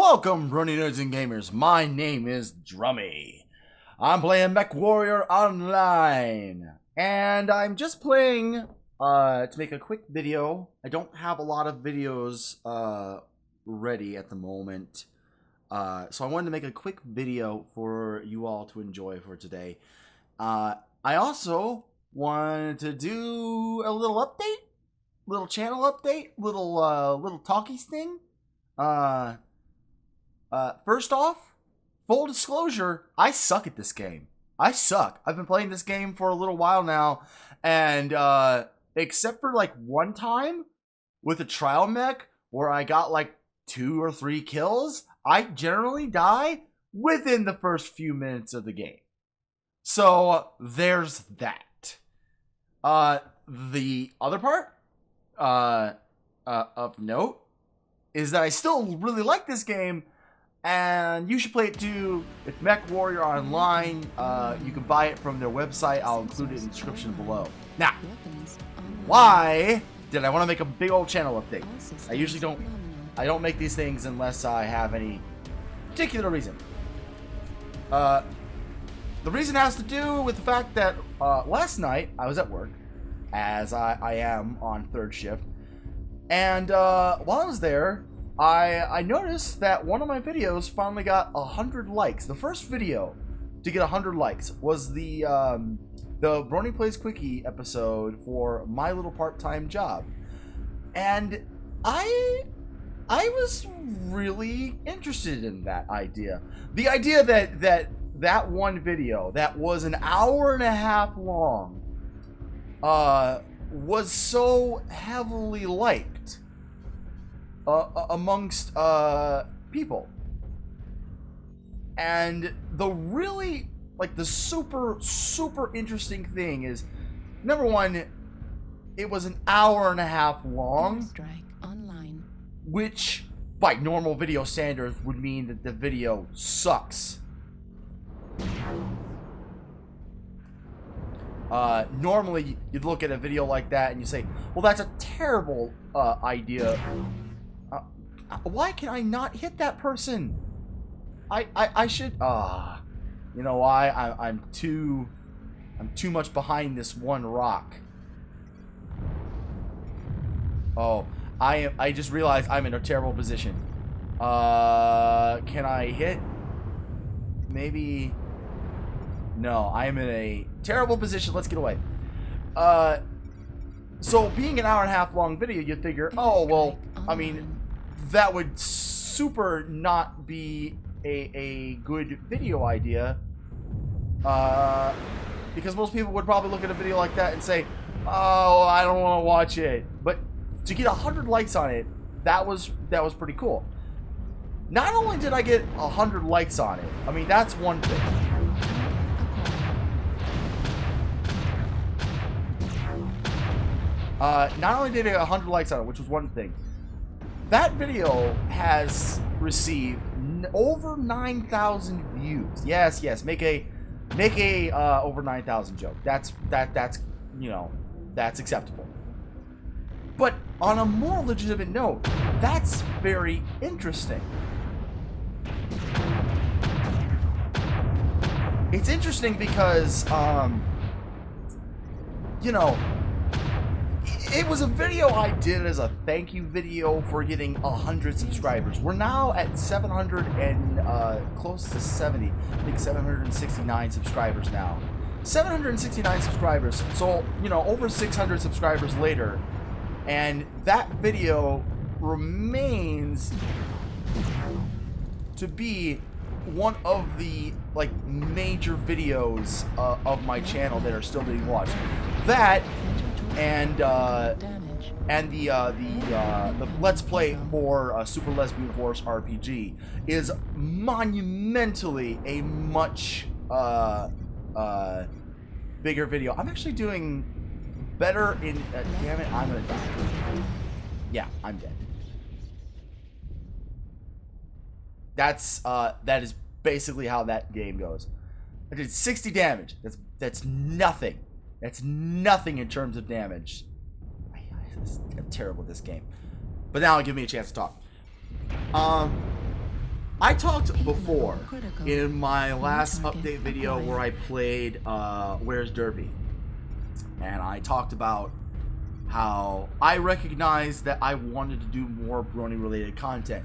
Welcome, running nerds and gamers. My name is Drummy. I'm playing Mechwarrior Online, and I'm just playing to make a quick video. I don't have a lot of videos ready at the moment, so I wanted to make a quick video for you all to enjoy for today. I also wanted to do a little update, little channel update, little talkies thing. First off, full disclosure, I suck at this game. I suck. I've been playing this game for a little while now, and except for like one time with a trial mech where I got like 2 or 3 kills, I generally die within the first few minutes of the game. So there's that. The other part of note is that I still really like this game, and you should play it too. It's Mechwarrior Online. You can buy it from their website. I'll include it in the description below. Now, why did I want to make a big old channel update? I usually don't make these things unless I have any particular reason. The reason has to do with the fact that last night I was at work, as I am on 3rd shift, and while I was there, I noticed that one of my videos finally got 100 likes. The first video to get 100 likes was the Brony Plays Quickie episode for My Little Part-Time Job. And I was really interested in that idea. The idea that one video that was an hour and a half long was so heavily liked amongst people. And the really, like, the super interesting thing is, number one, it was an hour and a half long, which by normal video standards would mean that the video sucks. Normally you'd look at a video like that and you say, well, that's a terrible idea. Why can I not hit that person? I should, you know why? I'm too much behind this one rock. Oh, I just realized I'm in a terrible position. Can I hit? Maybe. No, I'm in a terrible position. Let's get away. So being an hour and a half long video, you figure, oh, well, I mean, that would super not be a good video idea. Because most people would probably look at a video like that and say, oh, I don't want to watch it. But to get 100 likes on it, that was pretty cool. Not only did I get 100 likes on it, I mean, that's one thing. Not only did it get 100 likes on it, which was one thing, that video has received over 9,000 views. Yes, make a over 9,000 joke. That's you know, that's acceptable. But on a more legitimate note, that's very interesting. It's interesting because you know, it was a video I did as a thank you video for getting 100 subscribers. We're now at 700 and close to 70. I think 769 subscribers now. 769 subscribers. So, you know, over 600 subscribers later, and that video remains to be one of the like major videos of my channel that are still being watched. That and the Let's Play for Super Lesbian Horse RPG is monumentally a much bigger video. I'm actually doing better in damn it, I'm gonna die. Yeah, I'm dead. That is basically how that game goes. I did 60 damage. That's nothing. That's nothing in terms of damage. I'm terrible at this game. But now give me a chance to talk. I talked before in my last update video where I played Where's Derby, and I talked about how I recognized that I wanted to do more Brony related content.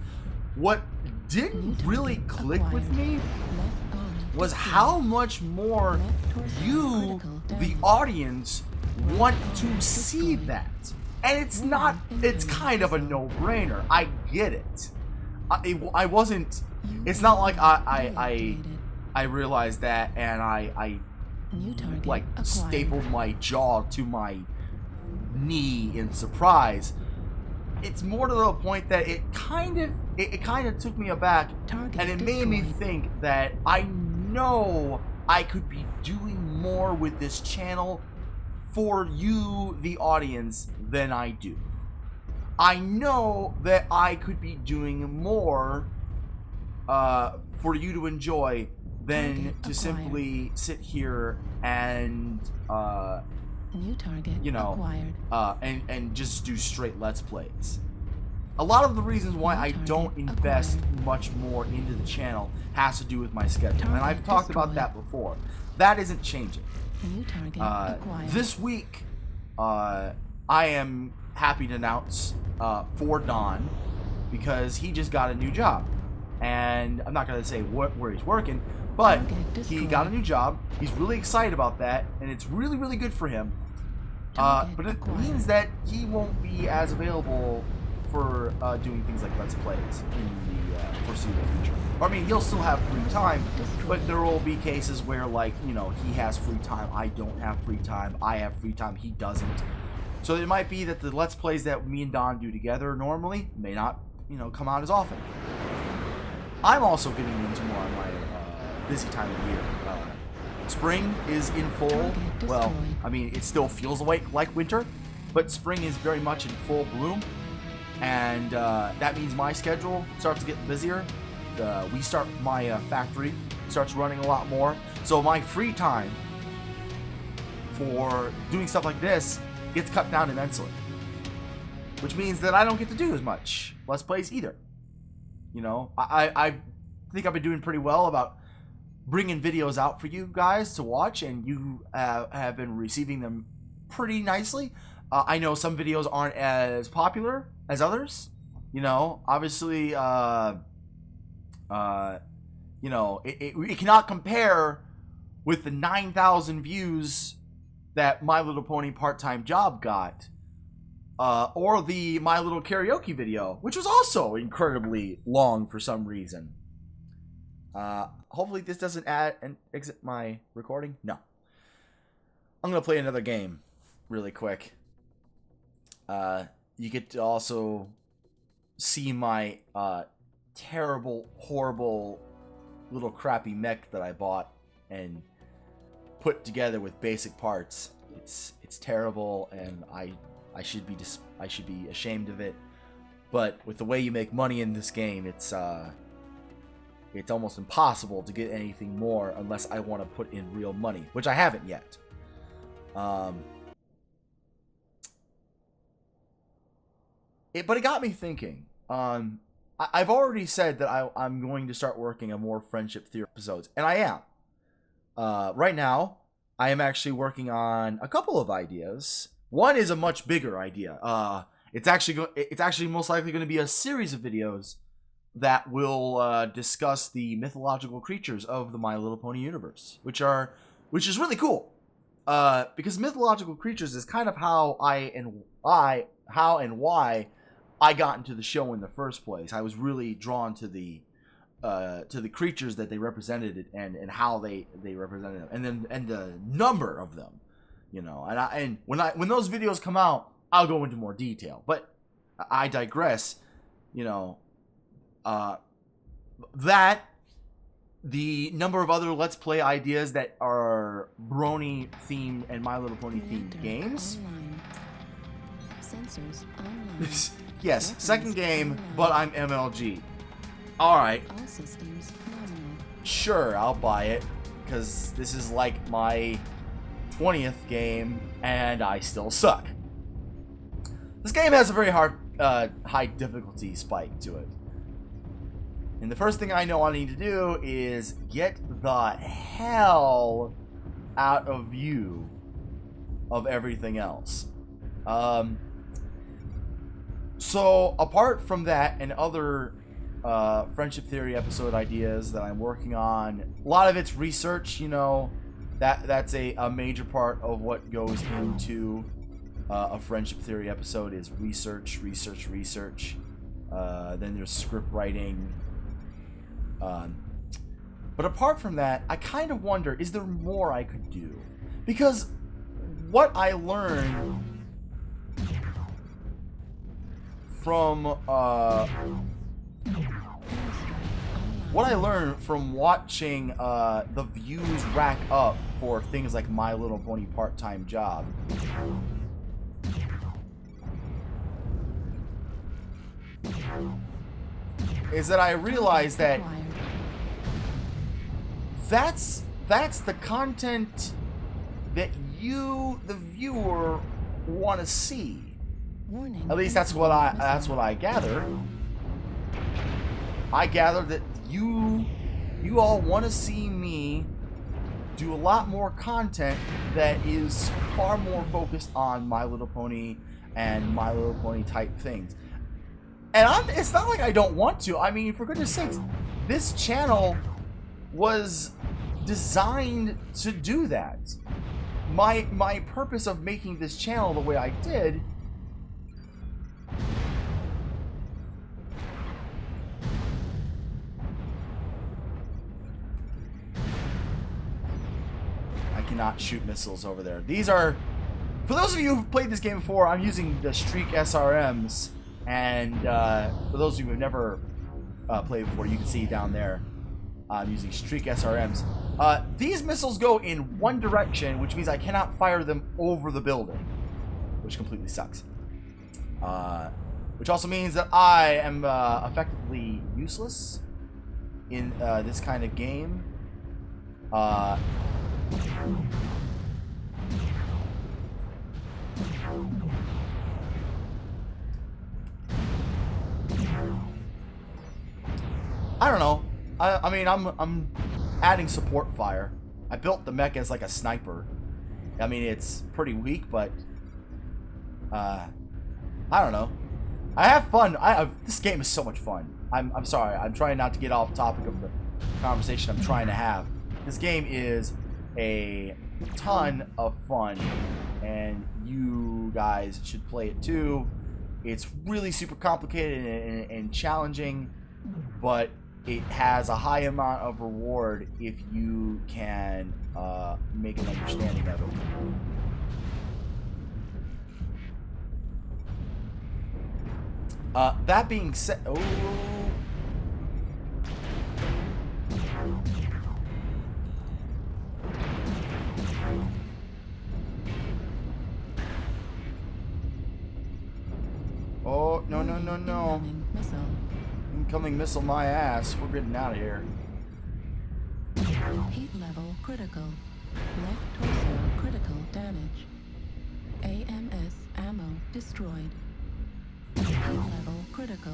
What didn't really click with me was how much more you, the audience, want to see that. And it's kind of a no-brainer. I get it. I wasn't, it's not like I realized that and I like stapled my jaw to my knee in surprise. It's more to the point that it kind of took me aback, and it made me think that I know I could be doing more with this channel for you, the audience, than I do. I know that I could be doing more for you to enjoy than to simply sit here and you know, and just do straight Let's Plays. A lot of the reasons why I don't invest much more into the channel has to do with my schedule, and I've talked about that before. That isn't changing. This week, I am happy to announce for Don, because he just got a new job, and I'm not going to say where he's working, but he got a new job. He's really excited about that, and it's really, really good for him. But it means that he won't be as available for doing things like Let's Plays in the foreseeable future. I mean, he'll still have free time, but there will be cases where, like, you know, he has free time, I don't have free time, I have free time, he doesn't. So it might be that the Let's Plays that me and Don do together normally may not, you know, come out as often. I'm also getting into more on my busy time of the year. Spring is in full, well, I mean, it still feels like winter, but spring is very much in full bloom, and that means my schedule starts to get busier. My factory starts running a lot more, so my free time for doing stuff like this gets cut down immensely, which means that I don't get to do as much Let's Plays either. You know, I think I've been doing pretty well about bringing videos out for you guys to watch, and you have been receiving them pretty nicely. I know some videos aren't as popular as others. You know, obviously, you know, it cannot compare with the 9,000 views that My Little Pony Part-Time Job got, or the My Little Karaoke video, which was also incredibly long for some reason. Hopefully this doesn't add and exit my recording. No. I'm going to play another game really quick. You get to also see my terrible, horrible little crappy mech that I bought and put together with basic parts. It's terrible, and I should be ashamed of it. But with the way you make money in this game, it's almost impossible to get anything more unless I want to put in real money, which I haven't yet. But it got me thinking. I've already said that I'm going to start working on more friendship theory episodes, and I am. Right now, I am actually working on a couple of ideas. One is a much bigger idea. It's actually most likely going to be a series of videos that will discuss the mythological creatures of the My Little Pony universe, which is really cool. Because mythological creatures is kind of how and why I got into the show in the first place. I was really drawn to the creatures that they represented and how they represented them, and the number of them, you know. And when those videos come out, I'll go into more detail. But I digress, you know. That the number of other Let's Play ideas that are Brony themed and My Little Pony themed games. Sensors online. Yes, second game, but I'm MLG. Alright. Sure, I'll buy it, because this is like my 20th game, and I still suck. This game has a very high difficulty spike to it. And the first thing I know I need to do is get the hell out of view of everything else. So apart from that and other friendship theory episode ideas that I'm working on, a lot of it's research. You know, that's a major part of what goes into a friendship theory episode is research. Then there's script writing. But apart from that, I kind of wonder, is there more I could do? Because what I learned from watching the views rack up for things like My Little Pony Part-Time Job is that I realized that that's the content that you, the viewer, want to see. At least that's what I gather. I gather that you all want to see me do a lot more content that is far more focused on My Little Pony and My Little Pony type things. And it's not like I don't want to. I mean, for goodness sakes, this channel was designed to do that. My purpose of making this channel the way I did I cannot shoot missiles over there. These are, for those of you who've played this game before, I'm using the Streak SRMs, and for those of you who've never played before, you can see down there I'm using Streak SRMs. These missiles go in one direction, which means I cannot fire them over the building, which completely sucks. Which also means that I am effectively useless in this kind of game. I don't know. I mean, I'm adding support fire. I built the mech as like a sniper. I mean, it's pretty weak, but I don't know. I have fun. This game is so much fun. I'm sorry. I'm trying not to get off topic of the conversation I'm trying to have. This game is a ton of fun, and you guys should play it too. It's really super complicated and challenging, but it has a high amount of reward if you can make an understanding of it. That being said, oh, no. Incoming missile my ass. We're getting out of here. Heat level critical. Left torso critical damage. AMS ammo destroyed. Heat level critical.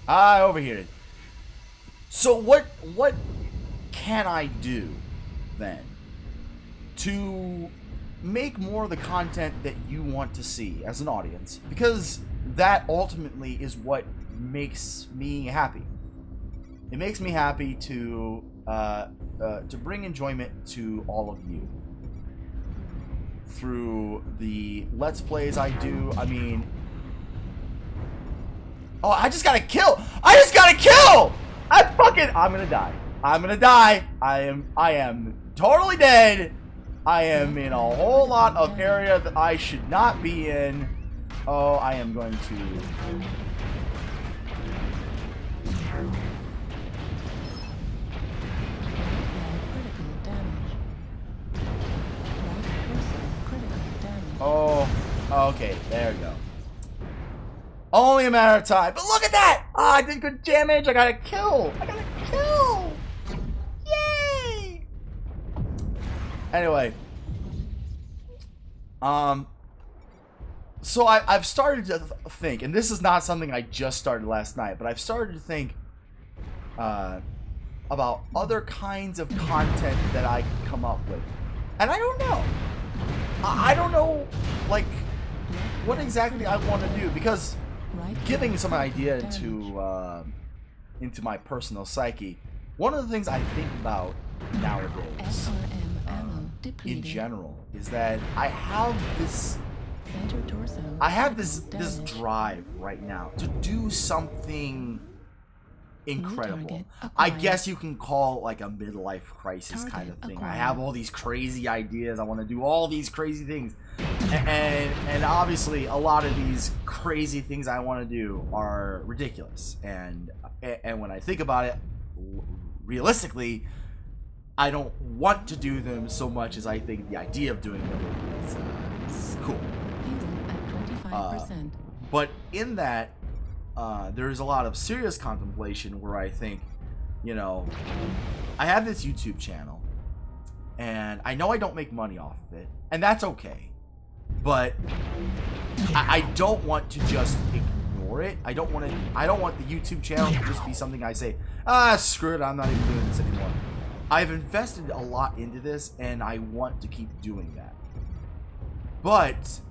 I overheated. So what can I do then to make more of the content that you want to see as an audience? Because that ultimately is what makes me happy. It makes me happy to bring enjoyment to all of you through the Let's Plays I do. I mean, oh, I just got a kill! I'm gonna die. I am totally dead. I am in a whole lot of area that I should not be in. Oh, I am going to... Oh, okay, there we go. Only a matter of time. But look at that! Oh, I did good damage. I got a kill. Yay! Anyway. So I've started to think, and this is not something I just started last night, but I've started to think, about other kinds of content that I can come up with. And I don't know. I don't know, like, what exactly I want to do, because giving some idea into my personal psyche, one of the things I think about nowadays, in general, is that I have this drive right now to do something incredible. I guess you can call it like a midlife crisis kind of thing. I have all these crazy ideas. I want to do all these crazy things, and obviously a lot of these crazy things I want to do are ridiculous. And when I think about it, realistically, I don't want to do them so much as I think the idea of doing them is cool. But in that, there's a lot of serious contemplation where I think, you know, I have this YouTube channel, and I know I don't make money off of it, and that's okay. But I don't want to just ignore it. I don't want the YouTube channel to just be something I say, screw it, I'm not even doing this anymore. I've invested a lot into this, and I want to keep doing that. But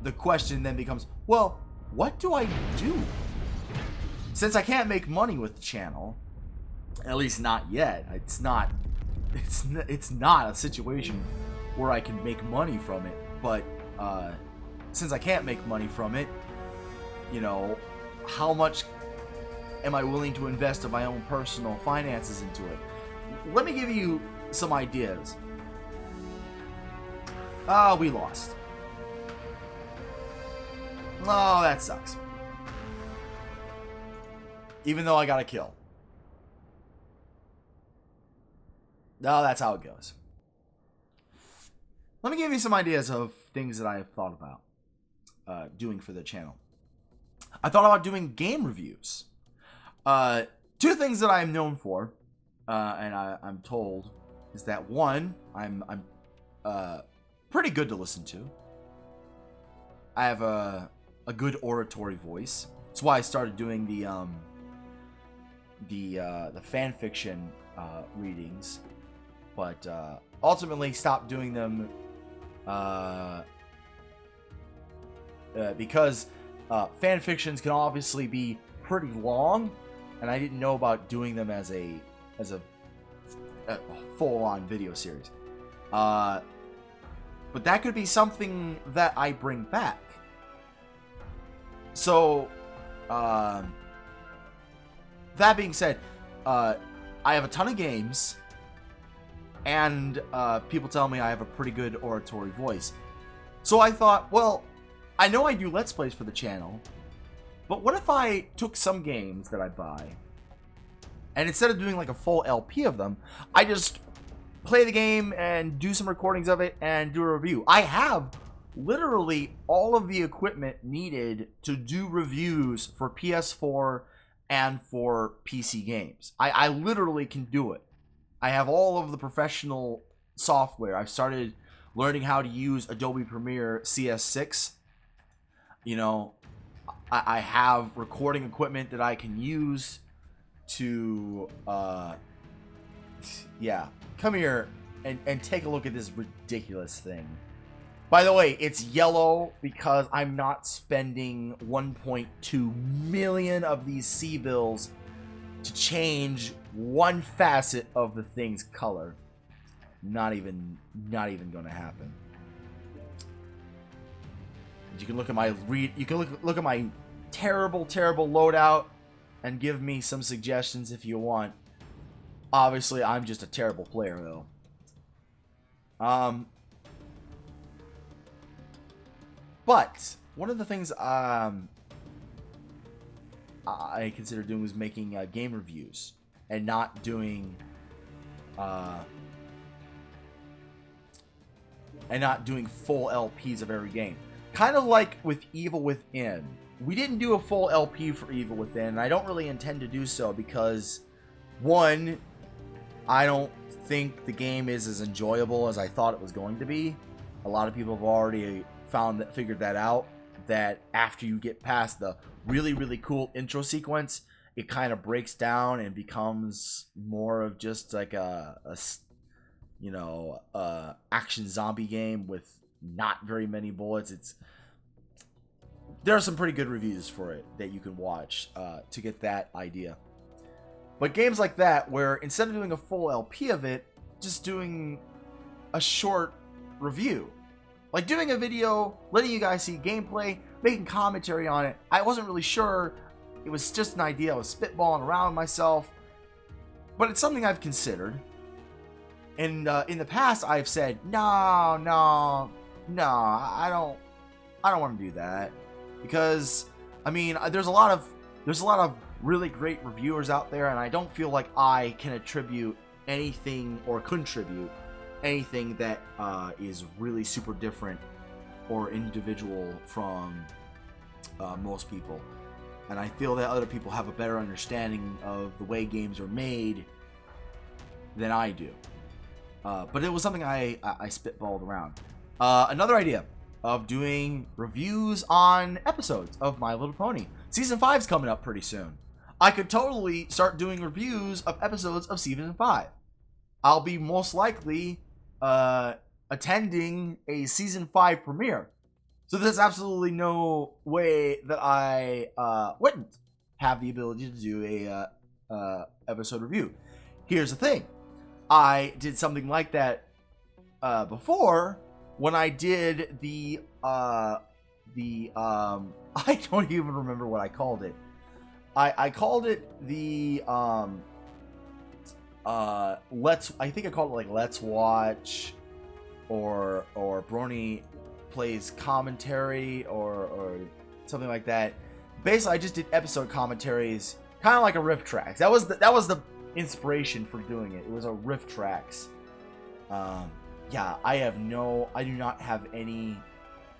the question then becomes, well, what do I do? Since I can't make money with the channel, at least not yet. It's not a situation where I can make money from it. But since I can't make money from it, you know, how much am I willing to invest of my own personal finances into it? Let me give you some ideas. We lost. Oh, that sucks. Even though I got a kill. No, that's how it goes. Let me give you some ideas of things that I have thought about doing for the channel. I thought about doing game reviews. Two things that I am known for, and I'm told, is that one, I'm pretty good to listen to. I have a good oratory voice. That's why I started doing the fan fiction readings, but ultimately stopped doing them because fan fictions can obviously be pretty long, and I didn't know about doing them as a full-on video series. But that could be something that I bring back. So, that being said, I have a ton of games, and people tell me I have a pretty good oratory voice. So I thought, well, I know I do Let's Plays for the channel, but what if I took some games that I buy, and instead of doing like a full LP of them, I just play the game and do some recordings of it and do a review. I have literally all of the equipment needed to do reviews for PS4 and for PC games. I literally can do it. I have all of the professional software. I've started learning how to use Adobe Premiere CS6. You know, I have recording equipment that I can use to, yeah, come here and take a look at this ridiculous thing. By the way, it's yellow because I'm not spending 1.2 million of these C-bills to change one facet of the thing's color. Not even gonna happen. You can look at my look at my terrible loadout and give me some suggestions if you want. Obviously, I'm just a terrible player though. But one of the things I consider doing was making game reviews and not doing full LPs of every game. Kind of like with Evil Within. We didn't do a full LP for Evil Within, and I don't really intend to do so because, one, I don't think the game is as enjoyable as I thought it was going to be. A lot of people have already figured that out, that after you get past the really cool intro sequence it kind of breaks down and becomes more of just like action zombie game with not very many bullets. There are some pretty good reviews for it that you can watch to get that idea. But games like that, where instead of doing a full LP of it, just doing a short review, like doing a video, letting you guys see gameplay, making commentary on it. I wasn't really sure. It was just an idea. I was spitballing around myself, but it's something I've considered. And in the past, I've said, no, I don't want to do that, because I mean, there's a lot of really great reviewers out there, and I don't feel like I can attribute anything or contribute anything that is really super different or individual from most people. And I feel that other people have a better understanding of the way games are made than I do. But it was something I spitballed around. Another idea of doing reviews on episodes of My Little Pony. Season 5's coming up pretty soon. I could totally start doing reviews of episodes of Season 5. I'll be most likely attending a Season 5 premiere. So there's absolutely no way that I wouldn't have the ability to do a episode review. Here's the thing. I did something like that before when I did the I don't even remember what I called it. I called it the I think I called it like Let's Watch or Brony Plays Commentary or something like that. Basically, I just did episode commentaries, kind of like a riff tracks. That was the inspiration for doing it. It was a riff tracks. Yeah, I do not have any.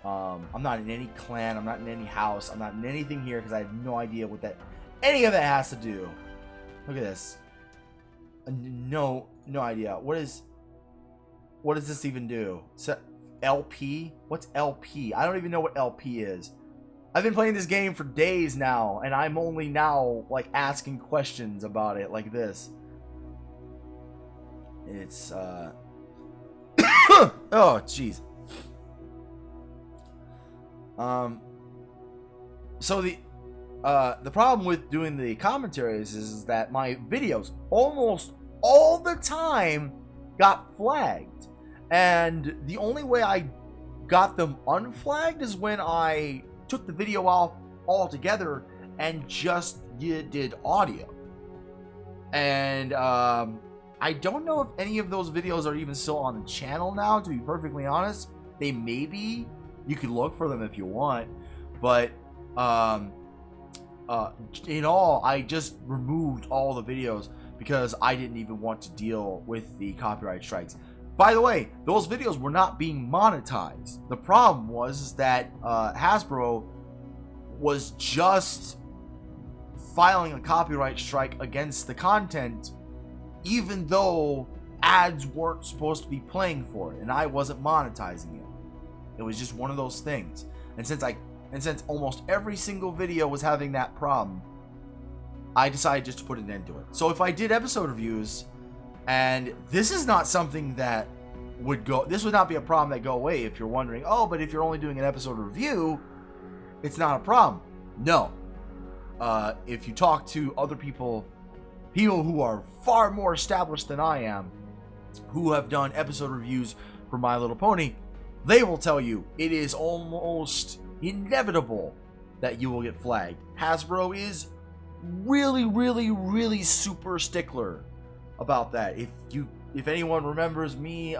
I'm not in any clan. I'm not in any house. I'm not in anything here because I have no idea what any of that has to do. Look at this. No idea. What does this even do? LP? What's LP? I don't even know what LP is. I've been playing this game for days now, and I'm only now like asking questions about it like this. It's oh jeez. So the problem with doing the commentaries is that my videos almost all the time got flagged. And the only way I got them unflagged is when I took the video off altogether and just did audio. And I don't know if any of those videos are even still on the channel now, to be perfectly honest. They may be. You can look for them if you want. But in all, I just removed all the videos because I didn't even want to deal with the copyright strikes. By the way, those videos were not being monetized. The problem was that Hasbro was just filing a copyright strike against the content, even though ads weren't supposed to be playing for it, and I wasn't monetizing it. It was just one of those things. And since almost every single video was having that problem, I decided just to put an end to it. So if I did episode reviews, and this is not something that this would not be a problem that go away if you're wondering, oh, but if you're only doing an episode review, it's not a problem. No. If you talk to other people who are far more established than I am, who have done episode reviews for My Little Pony, they will tell you it is almost inevitable that you will get flagged. Hasbro is really, really, really super stickler about that. If anyone remembers me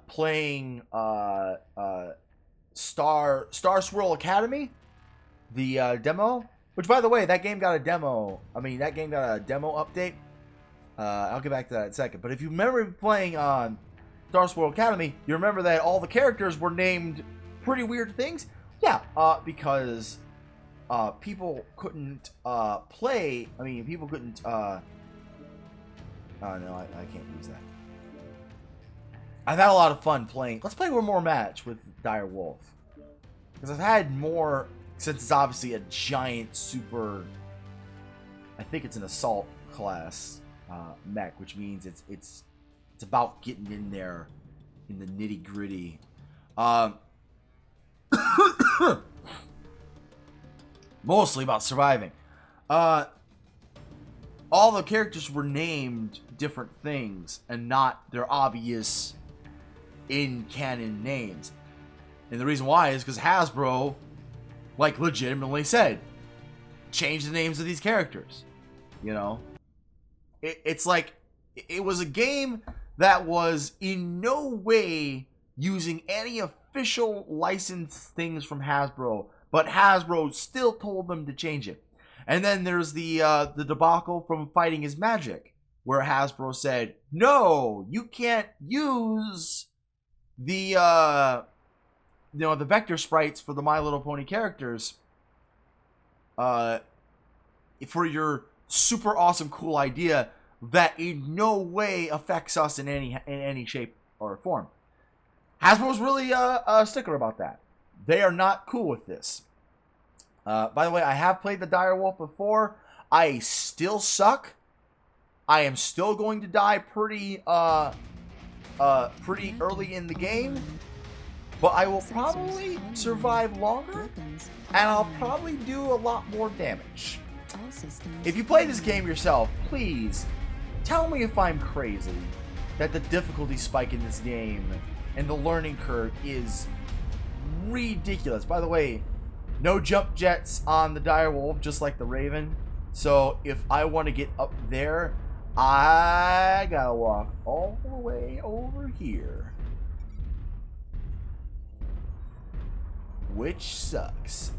playing Star Swirl Academy, the demo, which by the way, that game got a demo. That game got a demo update. I'll get back to that in a second. But if you remember playing on Star Swirl Academy, you remember that all the characters were named pretty weird things. Yeah, because people couldn't play. People couldn't. Oh no, I can't use that. I've had a lot of fun playing. Let's play one more match with Dire Wolf, because I've had more since it's obviously a giant super, I think it's an assault class mech, which means it's about getting in there in the nitty gritty. Mostly about surviving. All the characters were named different things and not their obvious in-canon names. And the reason why is because Hasbro, like, legitimately said, change the names of these characters. You know? It's like, it was a game that was in no way using any official licensed things from Hasbro, but Hasbro still told them to change it. And then there's the debacle from Fighting is Magic, where Hasbro said, no, you can't use the the vector sprites for the My Little Pony characters for your super awesome cool idea that in no way affects us in any shape or form. Hasbro's really a stickler about that. They are not cool with this. By the way, I have played the Direwolf before. I still suck. I am still going to die pretty early in the game, but I will probably survive longer, and I'll probably do a lot more damage. If you play this game yourself, please tell me if I'm crazy that the difficulty spike in this game and the learning curve is ridiculous. By the way, no jump jets on the Direwolf, just like the Raven. So if I want to get up there, I gotta walk all the way over here, which sucks.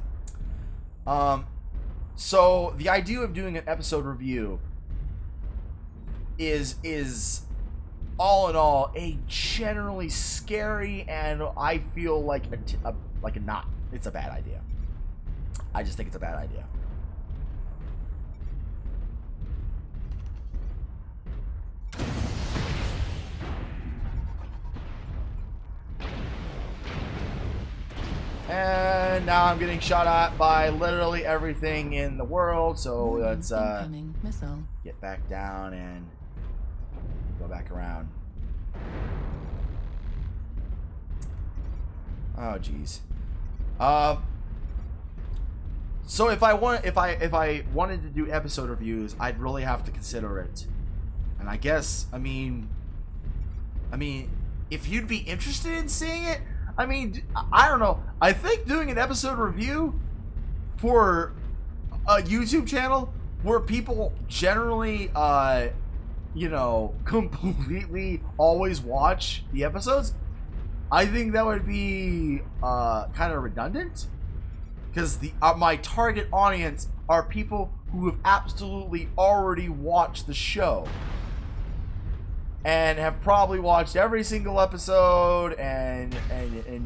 So the idea of doing an episode review is all in all a generally scary, and I feel like it's a bad idea. I just think it's a bad idea. And now I'm getting shot at by literally everything in the world, so let's get back down and go back around. Oh jeez. So if I wanted to do episode reviews, I'd really have to consider it. And I guess, I mean, if you'd be interested in seeing it, I mean, I don't know. I think doing an episode review for a YouTube channel where people generally, completely always watch the episodes, I think that would be kind of redundant. Because my target audience are people who have absolutely already watched the show and have probably watched every single episode and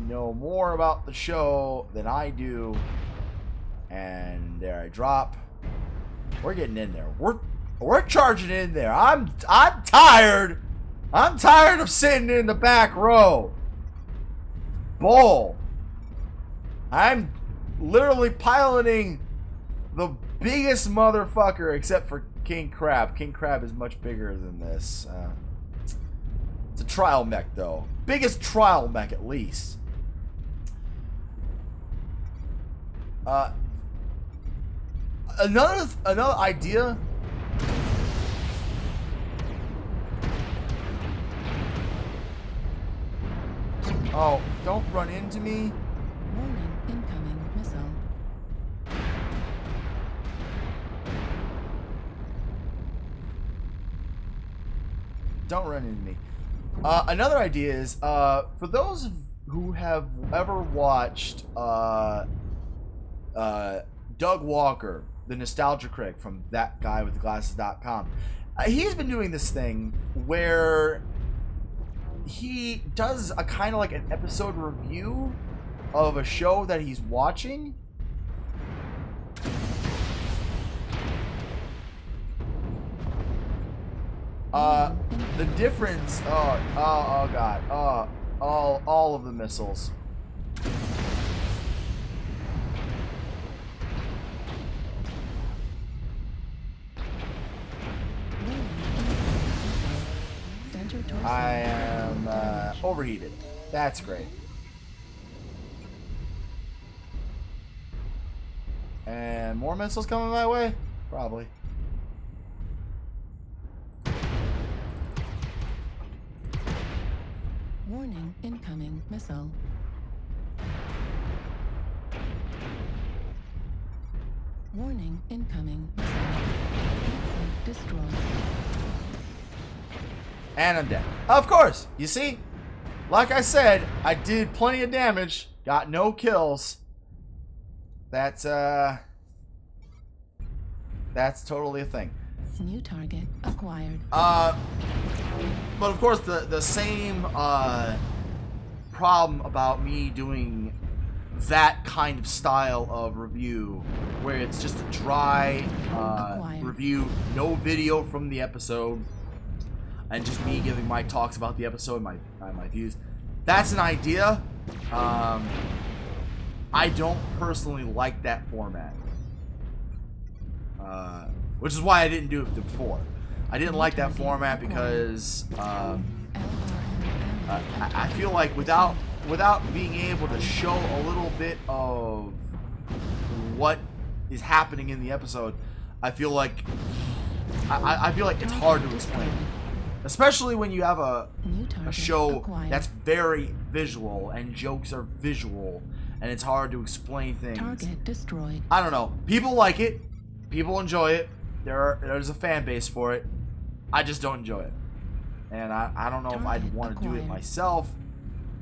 know more about the show than I do. And there I drop. We're getting in there. We're charging in there. I'm tired. I'm tired of sitting in the back row. Bull. I'm literally piloting the biggest motherfucker except for King Crab. King Crab is much bigger than this. It's a trial mech though. Biggest trial mech at least. Another idea. Oh, don't run into me. Warning, incoming missile. Don't run into me. Another idea is, for those who have ever watched Doug Walker, the Nostalgia Critic from That Guy with the Glasses.com, he's been doing this thing where he does a kind of like an episode review of a show that he's watching. The difference. Oh god. All of the missiles. I am overheated. That's great. And more missiles coming my way? Probably. Warning, incoming missile. Warning, incoming missile. Destroyed. And I'm dead. Of course. You see? Like I said, I did plenty of damage. Got no kills. That's totally a thing. New target acquired. But of course the same problem about me doing that kind of style of review, where it's just a dry review, no video from the episode, and just me giving my talks about the episode, my views. That's an idea. I don't personally like that format, which is why I didn't do it before. I didn't like that format because I feel like without being able to show a little bit of what is happening in the episode, I feel like it's hard to explain, especially when you have a show that's very visual and jokes are visual, and it's hard to explain things. Target destroyed. I don't know. People like it. People enjoy it. There's a fan base for it. I just don't enjoy it. And I don't know if I'd want to do it myself,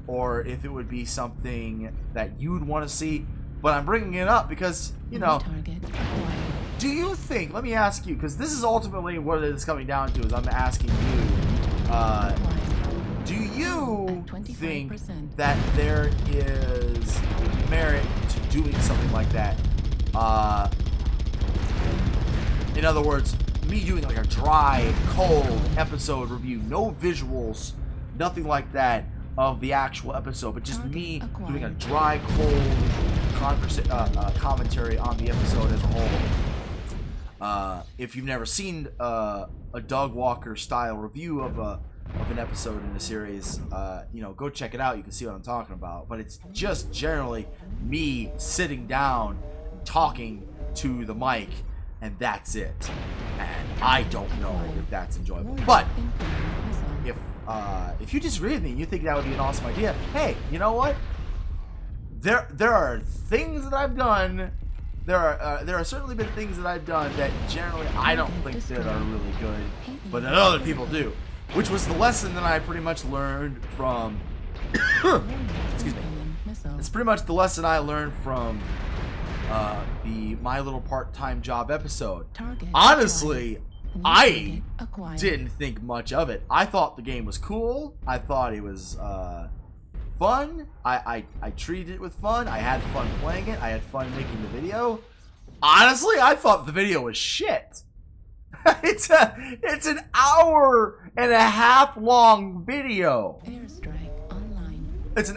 or if it would be something that you'd want to see. But I'm bringing it up because, you know, do you think, let me ask you, because this is ultimately what it is coming down to, is I'm asking you, do you think that there is merit to doing something like that? In other words, me doing like a dry, cold episode review, no visuals, nothing like that of the actual episode, but just me doing a dry, cold commentary on the episode as a whole. If you've never seen a Doug Walker style review of an episode in a series, you know, go check it out. You can see what I'm talking about. But it's just generally me sitting down, talking to the mic, and that's it. And I don't know if that's enjoyable. But if you disagree with me and you think that would be an awesome idea, hey, you know what? There are things that I've done. There are certainly been things that I've done that generally I don't think that are really good, but that other people do. Which was the lesson that I pretty much learned from. Excuse me. It's pretty much the lesson I learned from the My Little Part-Time Job episode. Honestly, I didn't think much of it. I thought the game was cool. I thought it was fun. I treated it with fun. I had fun playing it. I had fun making the video. Honestly, I thought the video was shit. It's an hour and a half long video. Airstrike online. It's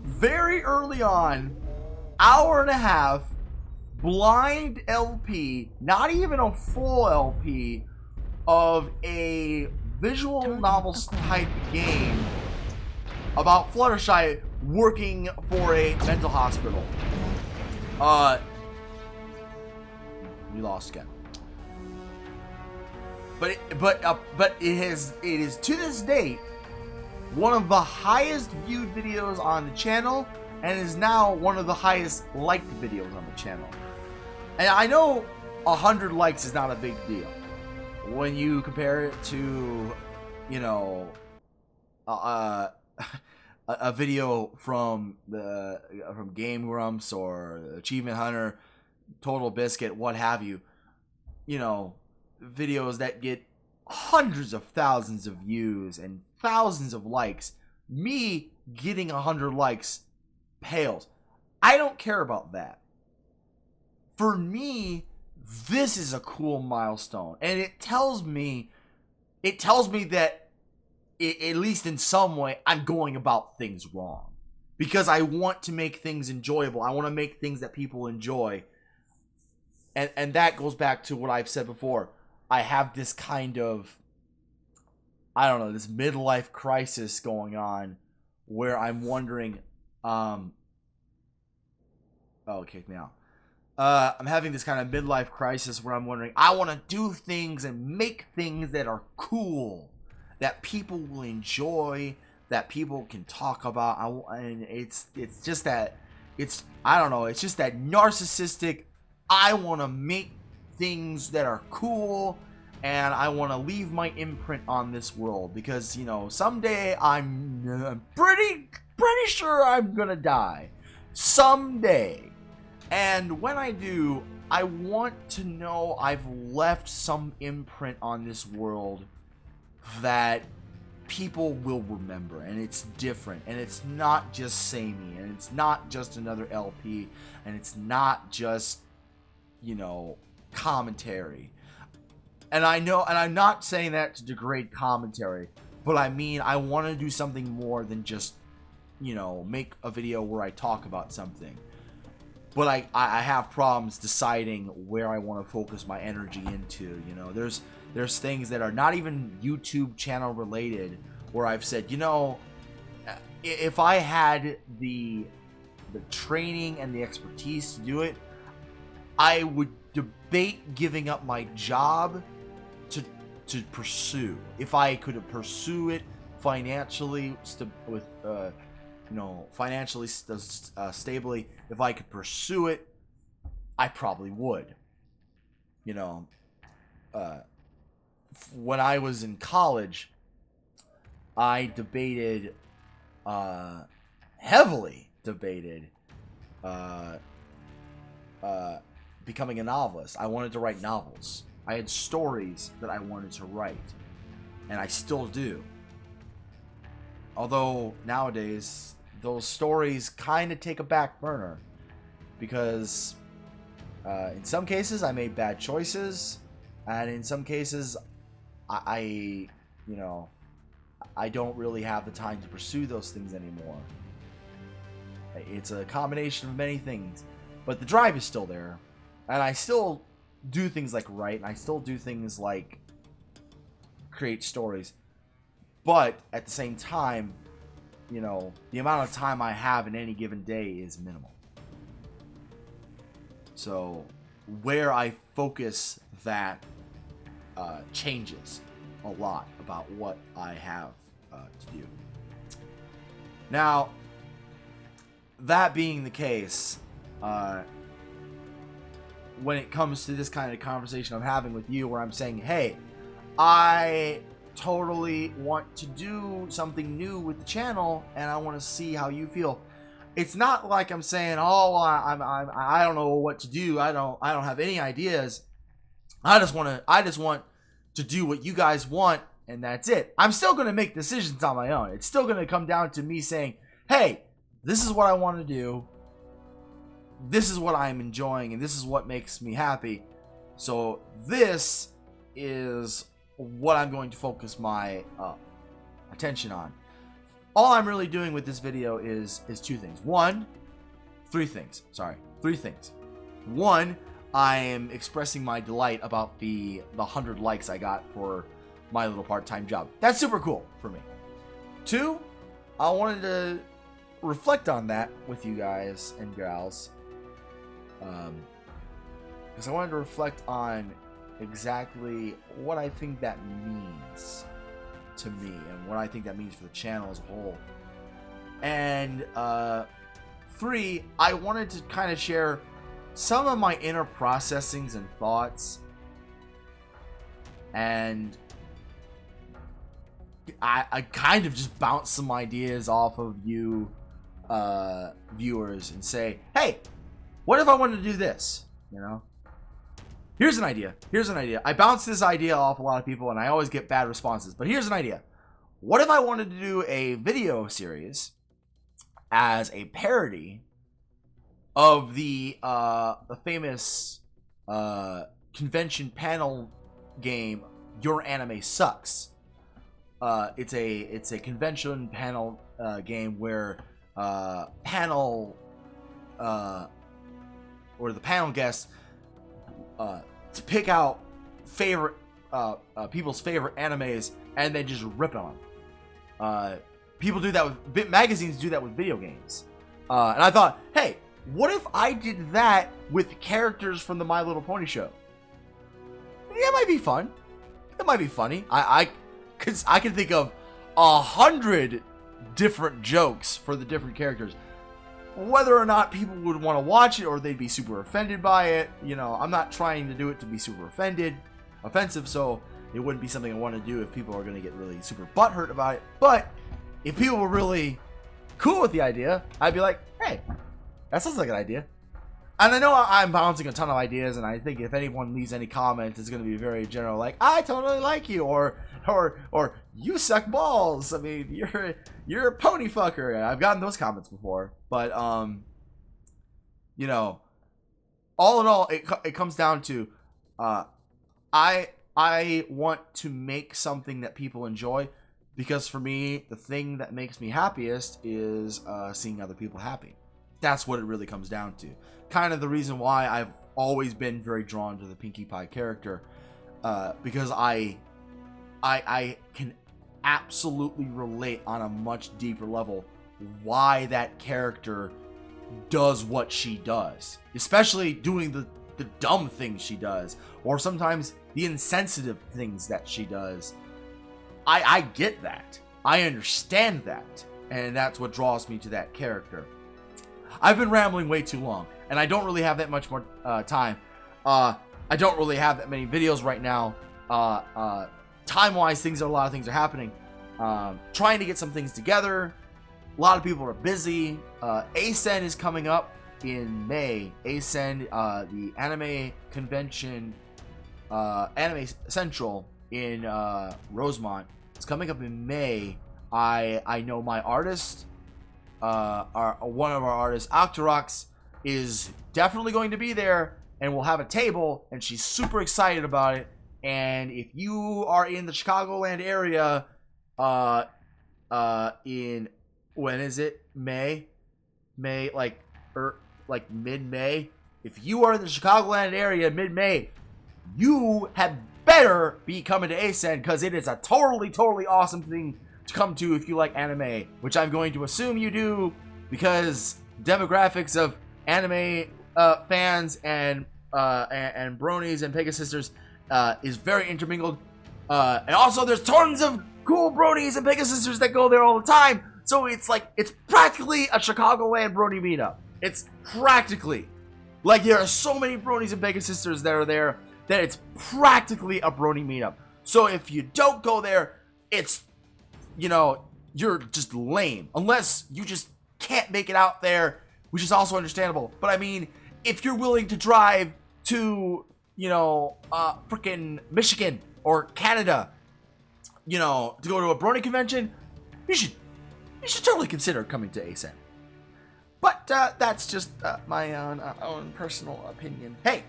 very early on, hour and a half, blind LP, not even a full LP, of a visual novel type game about Fluttershy working for a mental hospital. We lost again. But it is to this date one of the highest viewed videos on the channel, and is now one of the highest liked videos on the channel. And I know 100 likes is not a big deal when you compare it to, you know, a video from Game Grumps or Achievement Hunter, Total Biscuit, what have you. You know, videos that get hundreds of thousands of views and thousands of likes. Me getting 100 likes pales. I don't care about that. For me, this is a cool milestone, and it tells me that at least in some way I'm going about things wrong, because I want to make things enjoyable. I want to make things that people enjoy, and that goes back to what I've said before. I have this kind of I don't know, this midlife crisis going on where I'm wondering, oh, it kicked me out. I'm having this kind of midlife crisis where I'm wondering, I want to do things and make things that are cool, that people will enjoy, that people can talk about. And it's just that, I don't know, it's just that narcissistic, I want to make things that are cool, and I want to leave my imprint on this world, because, you know, someday I'm pretty sure I'm gonna die. Someday. And when I do, I want to know I've left some imprint on this world that people will remember, and it's different, and it's not just samey, and it's not just another LP, and it's not just, you know, commentary. And I know, and I'm not saying that to degrade commentary, but I mean, I want to do something more than just, you know, make a video where I talk about something. But I have problems deciding where I want to focus my energy into. You know, there's things that are not even YouTube channel related where I've said, you know, if I had the training and the expertise to do it, I would debate giving up my job to pursue. If I could pursue it financially financially stably, if I could pursue it, I probably would. You know, when I was in college, I heavily debated becoming a novelist. I wanted to write novels. I had stories that I wanted to write, and I still do. Although nowadays those stories kind of take a back burner because in some cases I made bad choices, and in some cases I don't really have the time to pursue those things anymore. It's a combination of many things, but the drive is still there, and I still do things like write, and I still do things like create stories. But at the same time, you know, the amount of time I have in any given day is minimal. So where I focus that changes a lot about what I have to do. Now, that being the case, when it comes to this kind of conversation I'm having with you, where I'm saying, hey, I totally want to do something new with the channel, and I want to see how you feel. It's not like I'm saying, oh, I don't know what to do. I don't have any ideas. I just want to do what you guys want, and that's it. I'm still going to make decisions on my own. It's still going to come down to me saying, hey, this is what I want to do. This is what I'm enjoying, and this is what makes me happy. So this is what I'm going to focus my attention on. All I'm really doing with this video is three things. One, I am expressing my delight about the 100 likes I got for my little part-time job. That's super cool for me. Two, I wanted to reflect on that with you guys and gals, because I wanted to reflect on exactly what I think that means to me, and what I think that means for the channel as a whole. And three, I wanted to kind of share some of my inner processings and thoughts, and I kind of just bounce some ideas off of you viewers and say, hey, what if I wanted to do this? You know, here's an idea. I bounce this idea off a lot of people, and I always get bad responses. But here's an idea. What if I wanted to do a video series as a parody of the famous convention panel game Your Anime Sucks? It's a convention panel game where the panel guests to pick out favorite people's favorite animes and then just rip on them. People do that with magazines, do that with video games. And I thought, hey, what if I did that with characters from the My Little Pony show? Yeah, it might be fun. It might be funny. I can think of 100 different jokes for the different characters. Whether or not people would want to watch it or they'd be super offended by it, you know, I'm not trying to do it to be super offensive, so it wouldn't be something I want to do if people are going to get really super butthurt about it. But if people were really cool with the idea, I'd be like, hey, that sounds like an idea. And I know I'm bouncing a ton of ideas, and I think if anyone leaves any comments, it's going to be very general, like, I totally like you, or you suck balls. I mean, you're a pony fucker. I've gotten those comments before, but you know, all in all, it comes down to, I want to make something that people enjoy, because for me, the thing that makes me happiest is seeing other people happy. That's what it really comes down to. Kind of the reason why I've always been very drawn to the Pinkie Pie character, because I can absolutely relate on a much deeper level why that character does what she does, especially doing the dumb things she does, or sometimes the insensitive things that she does. I get that. I understand that, and that's what draws me to that character. I've been rambling way too long, and I don't really have that much more time. I don't really have that many videos right now. Time-wise, a lot of things are happening. Trying to get some things together. A lot of people are busy. ACEN is coming up in May. ACEN, the anime convention, Anime Central in Rosemont. It's coming up in May. I know my artist, one of our artists, Octorox, is definitely going to be there, and we'll have a table, and she's super excited about it. And if you are in the Chicagoland area, in, when is it? May, like mid-May. If you are in the Chicagoland area mid-May, you had better be coming to ACEN, because it is a totally awesome thing to come to if you like anime, which I'm going to assume you do, because demographics of anime fans and bronies and Pegasisters is very intermingled, and also there's tons of cool bronies and Pegasisters that go there all the time. So it's like, it's practically a Chicagoland brony meetup. It's practically like, there are so many bronies and Pegasisters that are there that it's practically a brony meetup. So if you don't go there, it's, you know, you're just lame, unless you just can't make it out there, which is also understandable. But I mean, if you're willing to drive to, you know, freaking Michigan or Canada, you know, to go to a brony convention, you should totally consider coming to ACEN. But that's just my own personal opinion. Hey,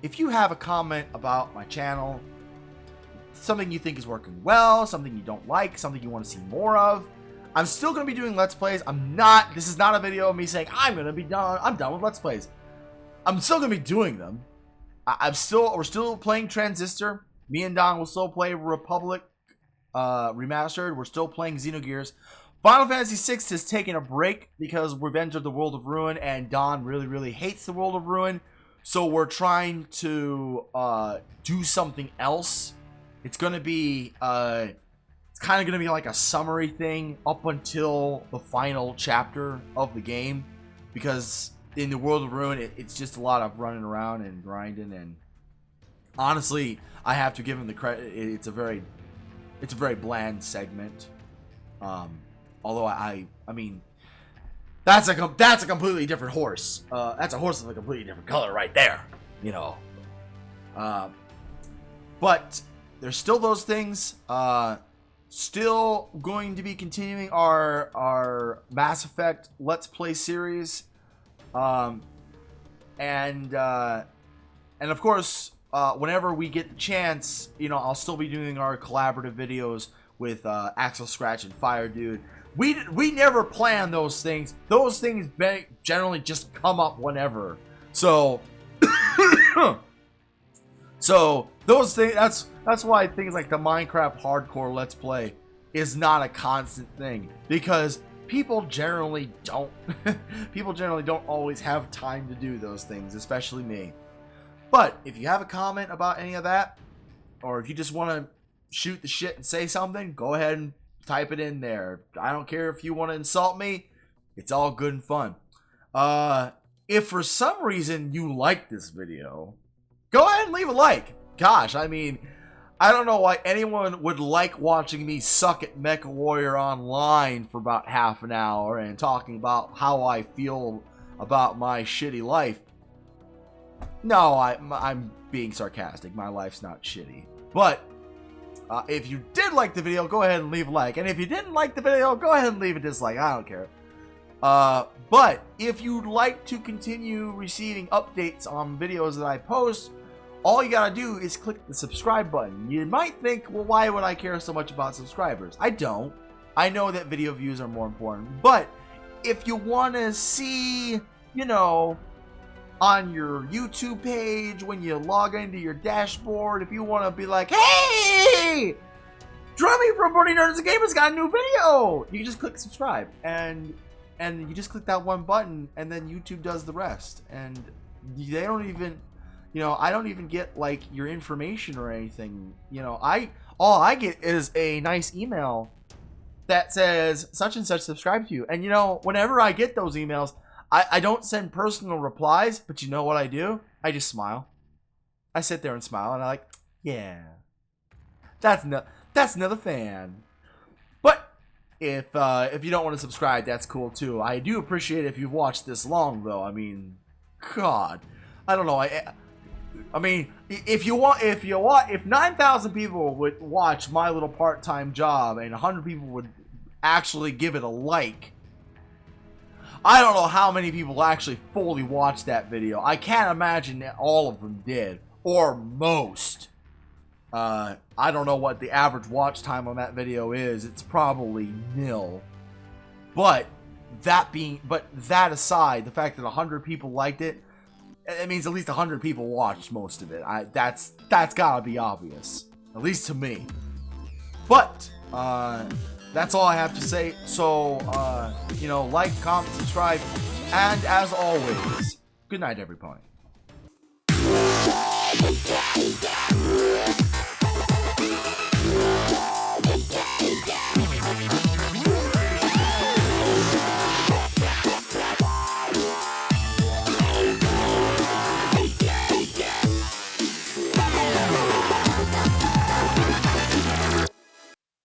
if you have a comment about my channel, something you think is working well, something you don't like, something you want to see more of, I'm still going to be doing Let's Plays. This is not a video of me saying, I'm done with Let's Plays. I'm still going to be doing them. We're still playing Transistor. Me and Don will still play Republic Remastered. We're still playing Xenogears. Final Fantasy VI has taken a break because we've entered the World of Ruin, and Don really hates the World of Ruin. So we're trying to do something else. It's going to be, it's kind of going to be like a summary thing up until the final chapter of the game. Because in the World of Ruin, it's just a lot of running around and grinding. And honestly, I have to give him the credit. It's a very bland segment. Although I mean, that's a completely different horse. That's a horse of a completely different color right there, you know. But there's still those things. Still going to be continuing our Mass Effect Let's Play series. And of course, whenever we get the chance, you know, I'll still be doing our collaborative videos with Axel Scratch and Fire Dude. We never plan those things. Those things generally just come up whenever. So So those things, that's why things like the Minecraft hardcore Let's Play is not a constant thing, because people generally don't always have time to do those things, especially me. But if you have a comment about any of that, or if you just want to shoot the shit and say something, go ahead and type it in there. I don't care if you want to insult me. It's all good and fun. If for some reason you like this video, go ahead and leave a like. Gosh, I mean, I don't know why anyone would like watching me suck at Mechwarrior Online for about half an hour and talking about how I feel about my shitty life. No, I'm being sarcastic. My life's not shitty. But if you did like the video, go ahead and leave a like. And if you didn't like the video, go ahead and leave a dislike. I don't care. But if you'd like to continue receiving updates on videos that I post, all you gotta do is click the subscribe button. You might think, well, why would I care so much about subscribers? I don't. I know that video views are more important. But if you want to see, you know, on your YouTube page, when you log into your dashboard, if you want to be like, hey, Drummy from Burning Nerds and Gamers got a new video, you can just click subscribe, and you just click that one button, and then YouTube does the rest. And they don't even, you know, I don't even get like your information or anything. You know, all I get is a nice email that says such and such subscribe to you. And you know, whenever I get those emails, I don't send personal replies, but you know what I do? I just smile. I sit there and smile, and I'm like, yeah, that's another fan. But if you don't want to subscribe, that's cool too. I do appreciate it if you've watched this long, though. I mean, God, I don't know. I mean, if 9,000 people would watch my little part-time job and 100 people would actually give it a like, I don't know how many people actually fully watched that video. I can't imagine that all of them did, or most. I don't know what the average watch time on that video is. It's probably nil. But that aside, the fact that 100 people liked it, it means at least 100 people watched most of it. That's gotta be obvious, at least to me. But that's all I have to say. So, you know, like, comment, subscribe, and as always, good night, everybody.